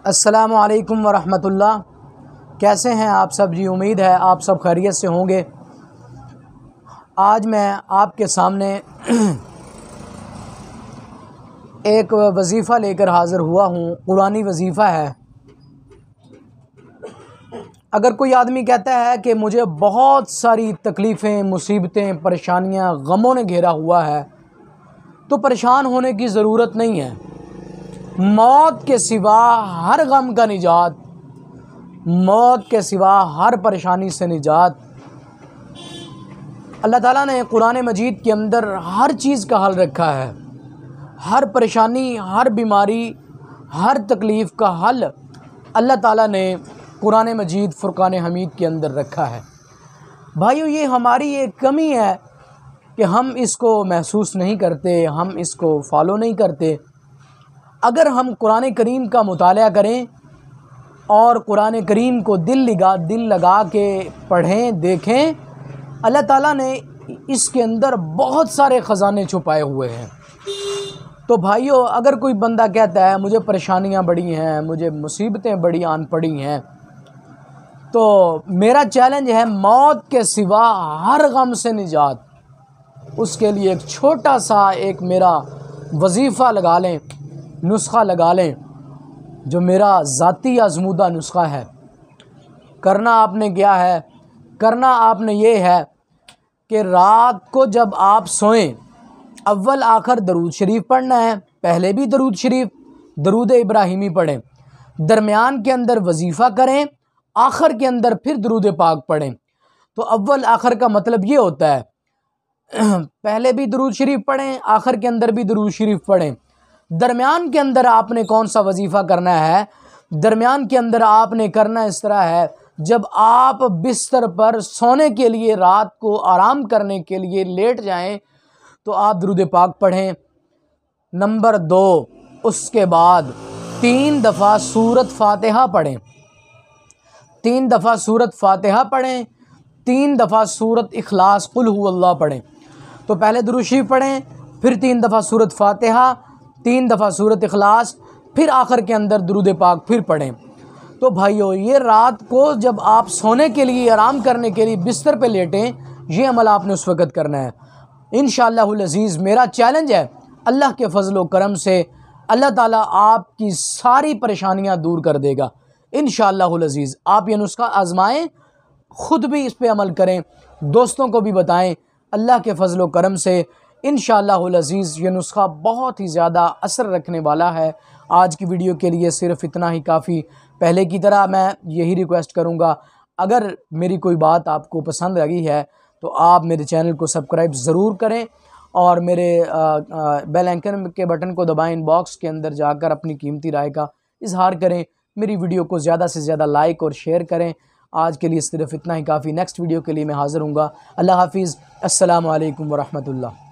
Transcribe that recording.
अस्सलामु अलैकुम वरहमतुल्लाह। कैसे हैं आप सब जी? उम्मीद है आप सब खैरियत से होंगे। आज मैं आपके सामने एक वजीफ़ा लेकर हाज़िर हुआ हूँ। कुरानी वजीफ़ा है। अगर कोई आदमी कहता है कि मुझे बहुत सारी तकलीफ़ें, मुसीबतें, परेशानियाँ, गमों ने घेरा हुआ है, तो परेशान होने की ज़रूरत नहीं है। मौत के सिवा हर गम का निजात, मौत के सिवा हर परेशानी से निजात अल्लाह ताला ने कुरान मजीद के अंदर हर चीज़ का हल रखा है। हर परेशानी, हर बीमारी, हर तकलीफ़ का हल अल्लाह ताला ने कुरान मजीद फ़ुरक़ान हमीद के अंदर रखा है। भाइयों, ये हमारी एक कमी है कि हम इसको महसूस नहीं करते, हम इसको फॉलो नहीं करते। अगर हम कुरान करीम का मुताला करें और कुरान करीम को दिल लगा के पढ़ें, देखें, अल्लाह ताला ने इसके अंदर बहुत सारे ख़जाने छुपाए हुए हैं। तो भाइयों, अगर कोई बंदा कहता है मुझे परेशानियां बड़ी हैं, मुझे मुसीबतें बड़ी आन पड़ी हैं, तो मेरा चैलेंज है मौत के सिवा हर गम से निजात। उसके लिए एक छोटा सा एक मेरा वजीफ़ा लगा लें, नुस्खा लगा लें, जो मेरा ज़ाती आज़मूदा नुस्खा है। करना आपने क्या है? करना आपने ये है कि रात को जब आप सोएं, अव्वल आखिर दरूद शरीफ पढ़ना है। पहले भी दरूद शरीफ, दरूद इब्राहिमी पढ़ें, दरमियान के अंदर वजीफ़ा करें, आखिर के अंदर फिर दरूद पाक पढ़ें। तो अव्वल आखिर का मतलब ये होता है पहले भी दरूद शरीफ पढ़ें, आखिर के अंदर भी दरूद शरीफ पढ़ें। दरमियान के अंदर आपने कौन सा वजीफ़ा करना है? दरमियान के अंदर आपने करना इस तरह है, जब आप बिस्तर पर सोने के लिए, रात को आराम करने के लिए लेट जाएं, तो आप दरूद पाक पढ़ें। नंबर 2, उसके बाद 3 दफ़ा सूरत फ़ातिहा पढ़ें। 3 दफ़ा सूरत फ़ातिहा पढ़ें, 3 दफ़ा सूरत इखलास कुल हुवल्लाह पढ़ें। तो पहले दुरूद शरीफ पढ़ें, फिर 3 दफ़ा सूरत फ़ातिहा, 3 दफ़ा सूरत इखलास, फिर आखिर के अंदर दरूद पाक फिर पढ़ें। तो भाइयों, ये रात को जब आप सोने के लिए, आराम करने के लिए बिस्तर पे लेटें, ये अमल आपने उस वक़्त करना है। इंशाअल्लाहुल अज़ीज़ मेरा चैलेंज है, अल्लाह के फ़ज़ल व करम से अल्लाह ताला आपकी सारी परेशानियां दूर कर देगा इंशाअल्लाहुल अज़ीज़। आप ये नुस्खा आज़माएँ, ख़ुद भी इस पे अमल करें, दोस्तों को भी बताएं। अल्लाह के फ़ज़ल व करम से इंशाअल्लाहुल अज़ीज़ ये नुस्खा बहुत ही ज़्यादा असर रखने वाला है। आज की वीडियो के लिए सिर्फ़ इतना ही काफ़ी। पहले की तरह मैं यही रिक्वेस्ट करूँगा, अगर मेरी कोई बात आपको पसंद लगी है तो आप मेरे चैनल को सब्सक्राइब ज़रूर करें और मेरे बेल आइकन के बटन को दबाएं। इनबॉक्स के अंदर जाकर अपनी कीमती राय का इजहार करें। मेरी वीडियो को ज़्यादा से ज़्यादा लाइक और शेयर करें। आज के लिए सिर्फ़ इतना ही काफ़ी। नेक्स्ट वीडियो के लिए मैं हाज़िर हूँगा। अल्लाह हाफ़िज़। अस्सलामु अलैकुम वरहमतुल्लाह।